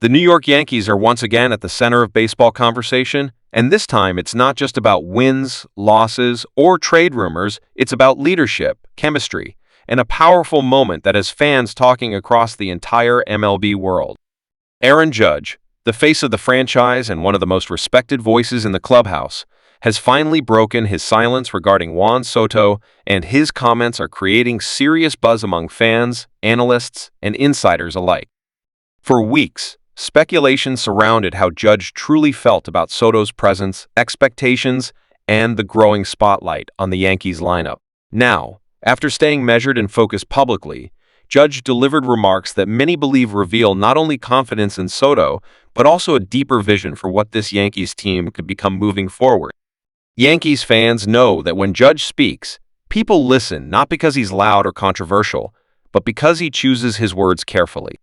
The New York Yankees are once again at the center of baseball conversation, and this time it's not just about wins, losses, or trade rumors, it's about leadership, chemistry, and a powerful moment that has fans talking across the entire MLB world. Aaron Judge, the face of the franchise and one of the most respected voices in the clubhouse, has finally broken his silence regarding Juan Soto, and his comments are creating serious buzz among fans, analysts, and insiders alike. For weeks, speculation surrounded how Judge truly felt about Soto's presence, expectations, and the growing spotlight on the Yankees lineup. Now, after staying measured and focused publicly, Judge delivered remarks that many believe reveal not only confidence in Soto, but also a deeper vision for what this Yankees team could become moving forward. Yankees fans know that when Judge speaks, people listen not because he's loud or controversial, but because he chooses his words carefully.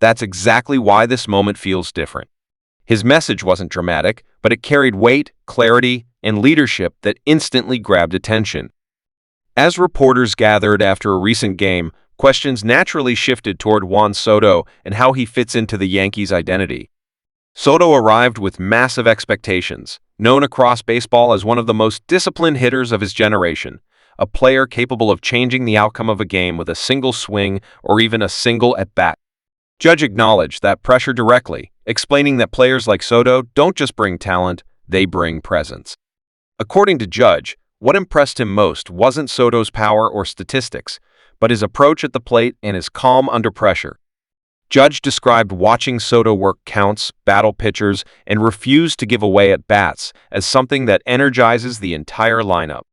That's exactly why this moment feels different. His message wasn't dramatic, but it carried weight, clarity, and leadership that instantly grabbed attention. As reporters gathered after a recent game, questions naturally shifted toward Juan Soto and how he fits into the Yankees' identity. Soto arrived with massive expectations, known across baseball as one of the most disciplined hitters of his generation, a player capable of changing the outcome of a game with a single swing or even a single at-bat. Judge acknowledged that pressure directly, explaining that players like Soto don't just bring talent, they bring presence. According to Judge, what impressed him most wasn't Soto's power or statistics, but his approach at the plate and his calm under pressure. Judge described watching Soto work counts, battle pitchers, and refuse to give away at-bats as something that energizes the entire lineup.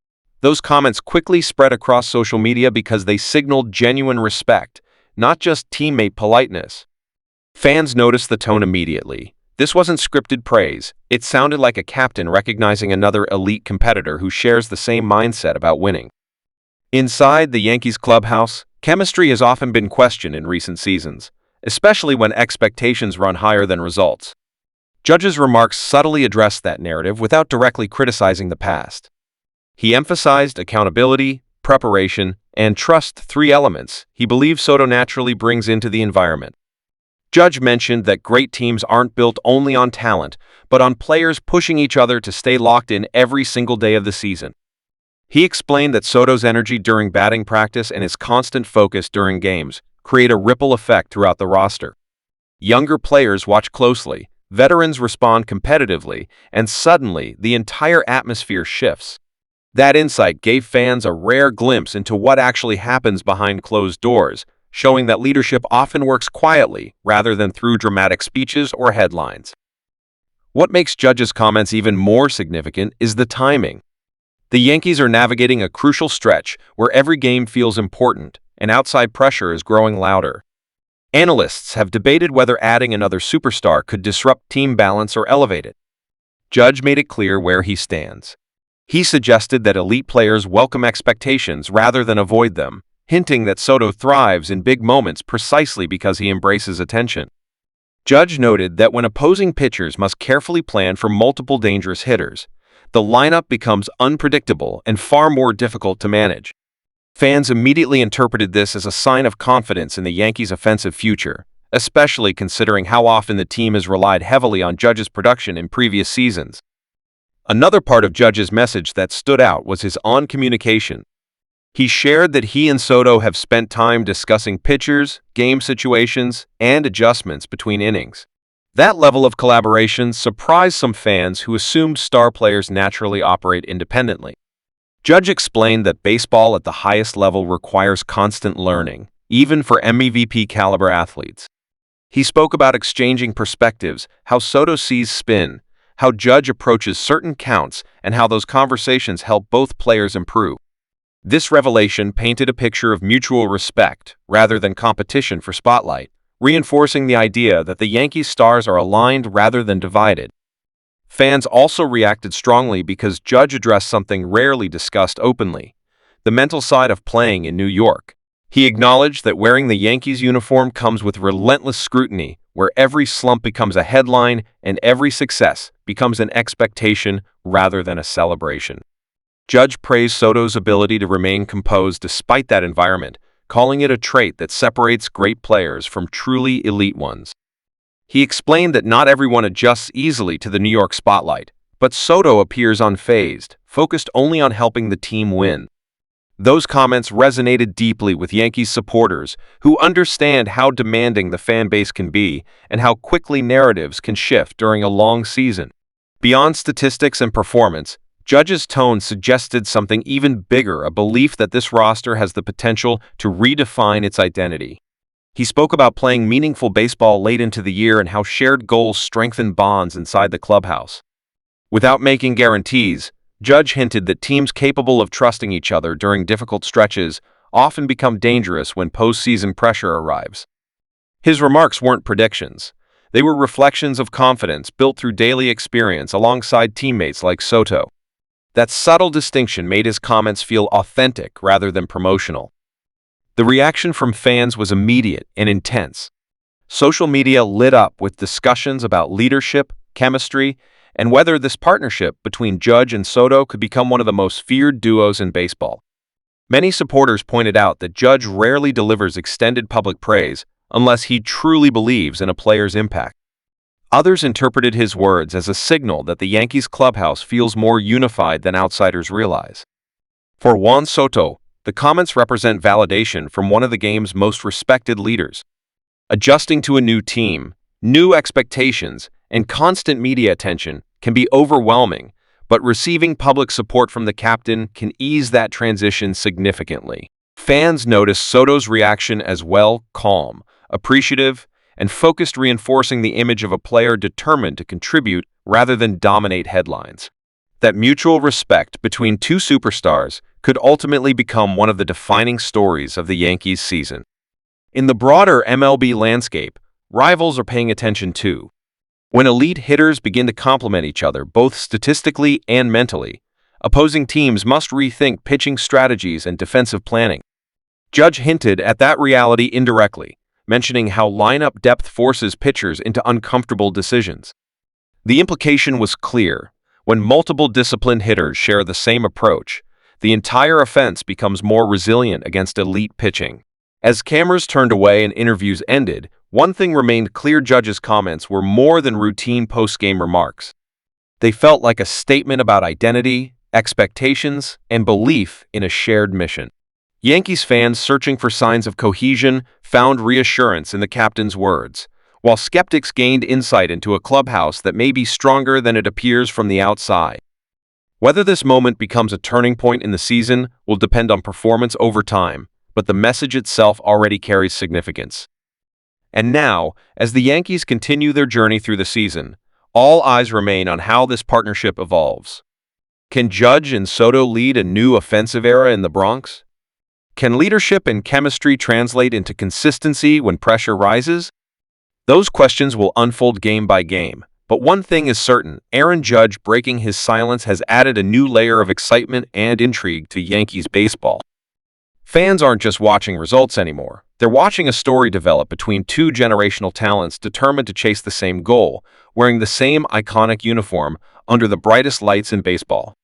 Those comments quickly spread across social media because they signaled genuine respect, not just teammate politeness. Fans noticed the tone immediately. This wasn't scripted praise. It sounded like a captain recognizing another elite competitor who shares the same mindset about winning. Inside the Yankees clubhouse, chemistry has often been questioned in recent seasons, especially when expectations run higher than results. Judge's remarks subtly addressed that narrative without directly criticizing the past. He emphasized accountability, preparation, and trust, three elements he believes Soto naturally brings into the environment. Judge mentioned that great teams aren't built only on talent, but on players pushing each other to stay locked in every single day of the season. He explained that Soto's energy during batting practice and his constant focus during games create a ripple effect throughout the roster. Younger players watch closely, veterans respond competitively, and suddenly the entire atmosphere shifts. That insight gave fans a rare glimpse into what actually happens behind closed doors, showing that leadership often works quietly rather than through dramatic speeches or headlines. What makes Judge's comments even more significant is the timing. The Yankees are navigating a crucial stretch where every game feels important, and outside pressure is growing louder. Analysts have debated whether adding another superstar could disrupt team balance or elevate it. Judge made it clear where he stands. He suggested that elite players welcome expectations rather than avoid them, hinting that Soto thrives in big moments precisely because he embraces attention. Judge noted that when opposing pitchers must carefully plan for multiple dangerous hitters, the lineup becomes unpredictable and far more difficult to manage. Fans immediately interpreted this as a sign of confidence in the Yankees' offensive future, especially considering how often the team has relied heavily on Judge's production in previous seasons. Another part of Judge's message that stood out was his on-communication. He shared that he and Soto have spent time discussing pitchers, game situations, and adjustments between innings. That level of collaboration surprised some fans who assumed star players naturally operate independently. Judge explained that baseball at the highest level requires constant learning, even for MVP-caliber athletes. He spoke about exchanging perspectives, how Soto sees spin, how Judge approaches certain counts, and how those conversations help both players improve. This revelation painted a picture of mutual respect rather than competition for spotlight, reinforcing the idea that the Yankees' stars are aligned rather than divided. Fans also reacted strongly because Judge addressed something rarely discussed openly: the mental side of playing in New York. He acknowledged that wearing the Yankees uniform comes with relentless scrutiny, where every slump becomes a headline and every success becomes an expectation rather than a celebration. Judge praised Soto's ability to remain composed despite that environment, calling it a trait that separates great players from truly elite ones. He explained that not everyone adjusts easily to the New York spotlight, but Soto appears unfazed, focused only on helping the team win. Those comments resonated deeply with Yankees supporters who understand how demanding the fan base can be and how quickly narratives can shift during a long season. Beyond statistics and performance, Judge's tone suggested something even bigger, a belief that this roster has the potential to redefine its identity. He spoke about playing meaningful baseball late into the year and how shared goals strengthen bonds inside the clubhouse. Without making guarantees, Judge hinted that teams capable of trusting each other during difficult stretches often become dangerous when postseason pressure arrives. His remarks weren't predictions. They were reflections of confidence built through daily experience alongside teammates like Soto. That subtle distinction made his comments feel authentic rather than promotional. The reaction from fans was immediate and intense. Social media lit up with discussions about leadership, chemistry, and whether this partnership between Judge and Soto could become one of the most feared duos in baseball. Many supporters pointed out that Judge rarely delivers extended public praise unless he truly believes in a player's impact. Others interpreted his words as a signal that the Yankees clubhouse feels more unified than outsiders realize. For Juan Soto, the comments represent validation from one of the game's most respected leaders. Adjusting to a new team, new expectations, and constant media attention can be overwhelming, but receiving public support from the captain can ease that transition significantly. Fans noticed Soto's reaction as well, calm, appreciative, and focused, reinforcing the image of a player determined to contribute rather than dominate headlines. That mutual respect between two superstars could ultimately become one of the defining stories of the Yankees season. In the broader MLB landscape, rivals are paying attention too. When elite hitters begin to complement each other both statistically and mentally, opposing teams must rethink pitching strategies and defensive planning. Judge hinted at that reality indirectly, mentioning how lineup depth forces pitchers into uncomfortable decisions. The implication was clear. When multiple disciplined hitters share the same approach, the entire offense becomes more resilient against elite pitching. As cameras turned away and interviews ended, one thing remained clear: Judge's comments were more than routine post-game remarks. They felt like a statement about identity, expectations, and belief in a shared mission. Yankees fans searching for signs of cohesion found reassurance in the captain's words, while skeptics gained insight into a clubhouse that may be stronger than it appears from the outside. Whether this moment becomes a turning point in the season will depend on performance over time, but the message itself already carries significance. And now, as the Yankees continue their journey through the season, all eyes remain on how this partnership evolves. Can Judge and Soto lead a new offensive era in the Bronx? Can leadership and chemistry translate into consistency when pressure rises? Those questions will unfold game by game, but one thing is certain: Aaron Judge breaking his silence has added a new layer of excitement and intrigue to Yankees baseball. Fans aren't just watching results anymore. They're watching a story develop between two generational talents determined to chase the same goal, wearing the same iconic uniform under the brightest lights in baseball.